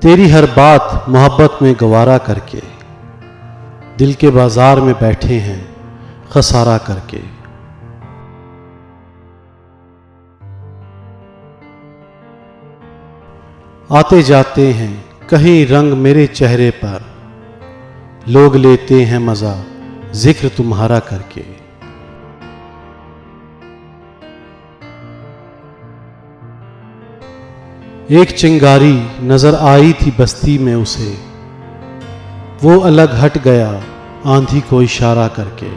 तेरी हर बात मोहब्बत में गवारा करके दिल के बाजार में बैठे हैं खसारा करके। आते जाते हैं कहीं रंग मेरे चेहरे पर, लोग लेते हैं मजा जिक्र तुम्हारा करके। एक चिंगारी नजर आई थी बस्ती में उसे, वो अलग हट गया आंधी को इशारा करके।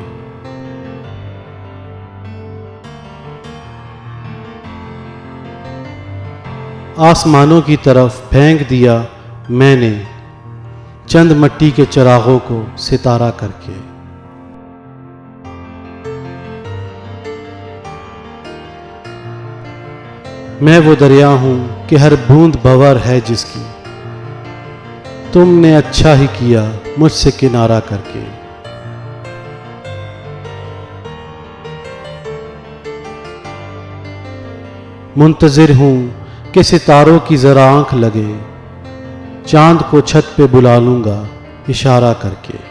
आसमानों की तरफ फेंक दिया मैंने चंद मिट्टी के चिरागों को सितारा करके। मैं वो दरिया हूं कि हर बूंद भंवर है जिसकी, तुमने अच्छा ही किया मुझसे किनारा करके। मुंतजिर हूं कि सितारों की जरा आंख लगे, चांद को छत पे बुला लूंगा इशारा करके।